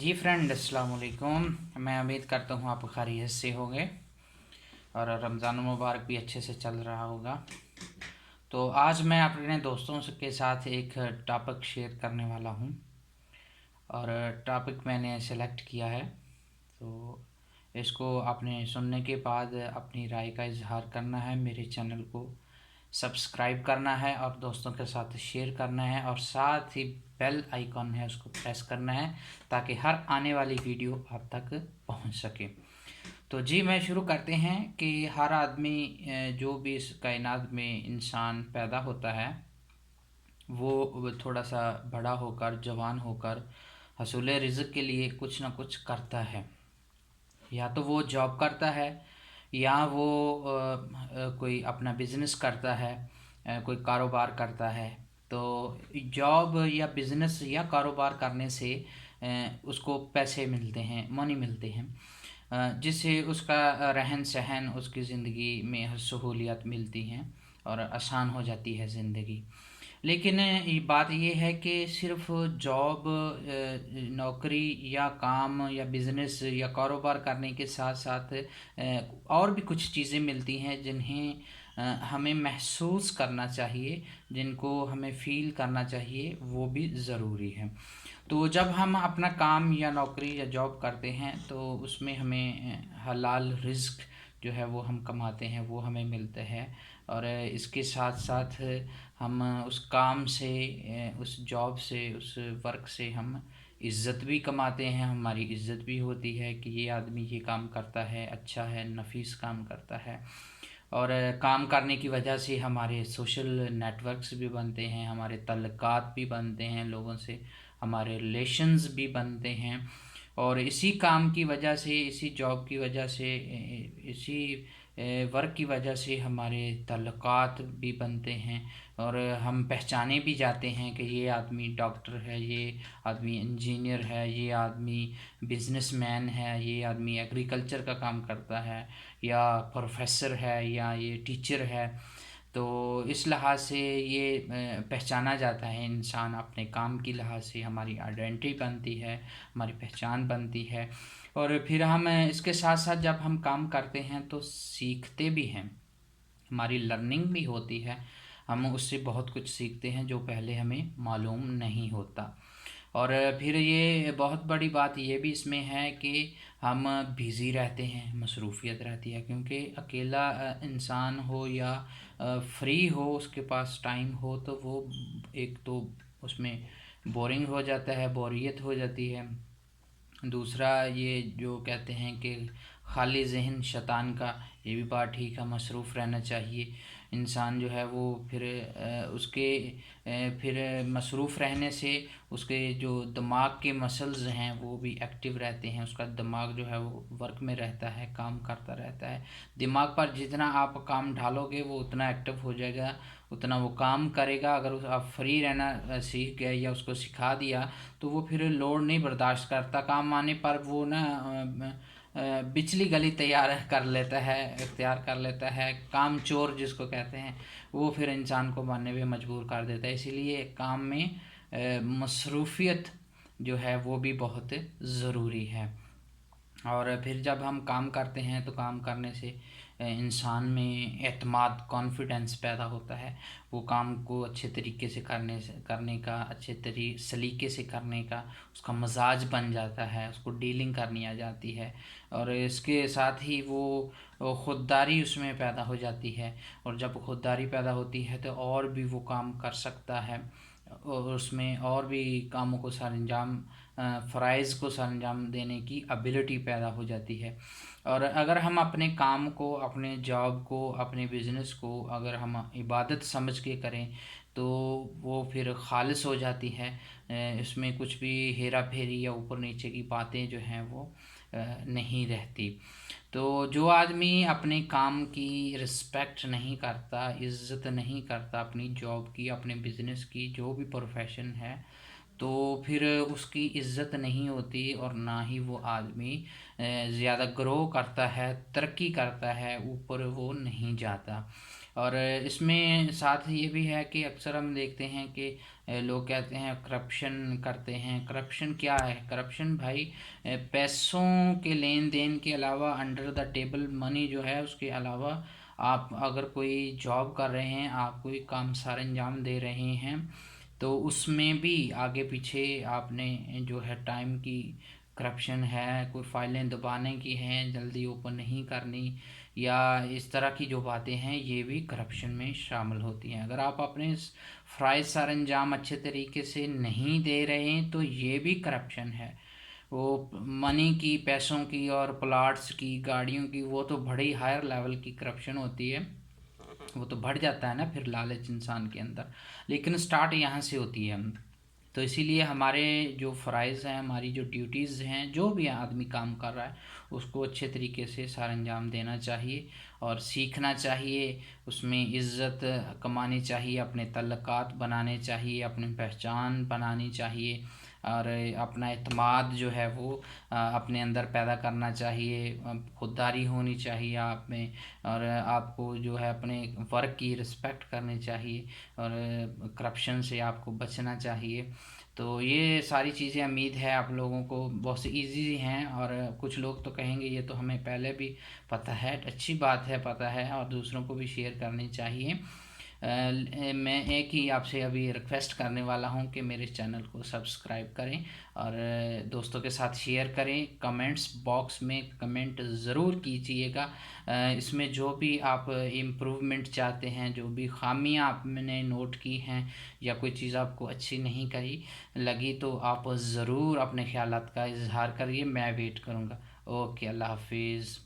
जी friend, अस्सलाम वालेकुम। मैं उम्मीद करता हूँ आप खैरियत से होंगे और रमज़ान मुबारक भी अच्छे से चल रहा होगा। तो आज मैं अपने दोस्तों के साथ एक टॉपिक शेयर करने वाला हूँ और टॉपिक मैंने सेलेक्ट किया है। तो इसको आपने सुनने के बाद अपनी राय का इजहार करना है, मेरे चैनल को सब्सक्राइब करना है और दोस्तों के साथ शेयर करना है और साथ ही बेल आइकॉन है उसको प्रेस करना है ताकि हर आने वाली वीडियो आप तक पहुंच सके। तो जी मैं शुरू करते हैं कि हर आदमी जो भी इस कायनात में इंसान पैदा होता है वो थोड़ा सा बड़ा होकर जवान होकर हसूल रिज़्क़ के लिए कुछ ना कुछ करता है। या तो वो जॉब करता है या वो कोई अपना बिज़नेस करता है, कोई कारोबार करता है। तो जॉब या बिज़नेस या कारोबार करने से उसको पैसे मिलते हैं, मनी मिलते हैं, जिससे उसका रहन सहन, उसकी ज़िंदगी में सहूलियत मिलती हैं और आसान हो जाती है ज़िंदगी। लेकिन ये बात ये है कि सिर्फ जॉब, नौकरी या काम या बिज़नेस या कारोबार करने के साथ साथ और भी कुछ चीज़ें मिलती हैं जिन्हें हमें महसूस करना चाहिए, जिनको हमें फ़ील करना चाहिए, वो भी ज़रूरी है। तो जब हम अपना काम या नौकरी या जॉब करते हैं तो उसमें हमें हलाल रिज़्क जो है वो हम कमाते हैं, वो हमें मिलता है और इसके साथ साथ हम उस काम से, उस जॉब से, उस वर्क से हम इज़्ज़त भी कमाते हैं, हमारी इज़्ज़त भी होती है कि ये आदमी ये काम करता है, अच्छा है, नफीस काम करता है। और काम करने की वजह से हमारे सोशल नेटवर्क्स भी बनते हैं, हमारे तल्लुकात भी बनते हैं लोगों से, हमारे रिलेशंस भी बनते हैं और इसी काम की वजह से, इसी जॉब की वजह से, इसी वर्क की वजह से हमारे तल्लुकात भी बनते हैं और हम पहचाने भी जाते हैं कि ये आदमी डॉक्टर है, ये आदमी इंजीनियर है, ये आदमी बिजनेसमैन है, ये आदमी एग्रीकल्चर का काम करता है या प्रोफेसर है या ये टीचर है। तो इस लिहाज से ये पहचाना जाता है इंसान अपने काम की लिहाज से, हमारी आइडेंटिटी बनती है, हमारी पहचान बनती है। और फिर हम इसके साथ साथ जब हम काम करते हैं तो सीखते भी हैं, हमारी लर्निंग भी होती है, हम उससे बहुत कुछ सीखते हैं जो पहले हमें मालूम नहीं होता। और फिर ये बहुत बड़ी बात ये भी इसमें है कि हम बिज़ी रहते हैं, मसरूफ़ियत रहती है, क्योंकि अकेला इंसान हो या फ्री हो, उसके पास टाइम हो, तो वो एक तो उसमें बोरिंग हो जाता है, बोरियत हो जाती है। दूसरा ये जो कहते हैं कि खाली ज़हन शैतान का, ये भी बात ठीक है, मसरूफ़ रहना चाहिए इंसान जो है वो। फिर उसके फिर मसरूफ़ रहने से उसके जो दिमाग के मसल्स हैं वो भी एक्टिव रहते हैं, उसका दिमाग जो है वो वर्क में रहता है, काम करता रहता है। दिमाग पर जितना आप काम डालोगे वो उतना एक्टिव हो जाएगा, उतना वो काम करेगा। अगर आप फ्री रहना सीख गए या उसको सिखा दिया तो वो फिर लोड नहीं बर्दाश्त करता, काम आने पर वो ना बिचली गली तैयार कर लेता है, काम चोर जिसको कहते हैं, वो फिर इंसान को मानने पे मजबूर कर देता है। इसीलिए काम में मसरूफ़ियत जो है वो भी बहुत ज़रूरी है। और फिर जब हम काम करते हैं तो काम करने से इंसान में एतमाद, कॉन्फिडेंस पैदा होता है, वो काम को अच्छे तरीके से करने का, अच्छे सलीके से करने का उसका मजाज बन जाता है, उसको डीलिंग करनी आ जाती है और इसके साथ ही वो ख़ुददारी उसमें पैदा हो जाती है। और जब ख़ुददारी पैदा होती है तो और भी वो काम कर सकता है और उसमें और भी कामों को सरअंजाम, फ़राइज़ को सरअंजाम देने की एबिलिटी पैदा हो जाती है। और अगर हम अपने काम को, अपने जॉब को, अपने बिज़नेस को अगर हम इबादत समझ के करें तो वो फिर खालिस हो जाती है। इसमें कुछ भी हेरा फेरी या ऊपर नीचे की बातें जो हैं वो नहीं रहती। तो जो आदमी अपने काम की रिस्पेक्ट नहीं करता, इज़्ज़त नहीं करता अपनी जॉब की, अपने बिज़नेस की, जो भी प्रोफेशन है, तो फिर उसकी इज़्ज़त नहीं होती और ना ही वो आदमी ज़्यादा ग्रो करता है, तरक्की करता है, ऊपर वो नहीं जाता। اور اس میں ساتھ یہ بھی ہے کہ اکثر ہم دیکھتے ہیں کہ لوگ کہتے ہیں کرپشن کرتے ہیں. کرپشن کیا ہے؟ کرپشن بھائی پیسوں کے لین دین کے علاوہ انڈر دا ٹیبل منی جو ہے اس کے علاوہ آپ اگر کوئی جاب کر رہے ہیں, آپ کوئی کام سر انجام دے رہے ہیں, تو اس میں بھی آگے پیچھے آپ نے جو ہے ٹائم کی کرپشن ہے, کوئی فائلیں دبانے کی ہیں, جلدی اوپن نہیں کرنی, یا اس طرح کی جو باتیں ہیں یہ بھی کرپشن میں شامل ہوتی ہیں. اگر آپ اپنے فرائض سر انجام اچھے طریقے سے نہیں دے رہے ہیں تو یہ بھی کرپشن ہے. وہ منی کی, پیسوں کی اور پلاٹس کی, گاڑیوں کی, وہ تو بڑی ہائر لیول کی کرپشن ہوتی ہے, وہ تو بڑھ جاتا ہے نا پھر لالچ انسان کے اندر. لیکن سٹارٹ یہاں سے ہوتی ہے. تو اسی لیے ہمارے جو فرائض ہیں, ہماری جو ڈیوٹیز ہیں, جو بھی آدمی کام کر رہا ہے اس کو اچھے طریقے سے سر انجام دینا چاہیے اور سیکھنا چاہیے, اس میں عزت کمانی چاہیے, اپنے تعلقات بنانے چاہیے, اپنی پہچان بنانی چاہیے, اور اپنا اعتماد جو ہے وہ اپنے اندر پیدا کرنا چاہیے, خودداری ہونی چاہیے آپ میں, اور آپ کو جو ہے اپنے ورک کی رسپیکٹ کرنی چاہیے, اور کرپشن سے آپ کو بچنا چاہیے. تو یہ ساری چیزیں امید ہے آپ لوگوں کو بہت سی ایزی ہیں, اور کچھ لوگ تو کہیں گے یہ تو ہمیں پہلے بھی پتہ ہے. اچھی بات ہے, پتہ ہے, اور دوسروں کو بھی شیئر کرنی چاہیے. میں ایک ہی آپ سے ابھی ریکویسٹ کرنے والا ہوں کہ میرے چینل کو سبسکرائب کریں اور دوستوں کے ساتھ شیئر کریں. کمنٹس باکس میں کمنٹ ضرور کیجیے گا. اس میں جو بھی آپ امپروومنٹ چاہتے ہیں, جو بھی خامیاں آپ نے نوٹ کی ہیں, یا کوئی چیز آپ کو اچھی نہیں لگی تو آپ ضرور اپنے خیالات کا اظہار کریے. میں ویٹ کروں گا. اوکے, اللہ حافظ.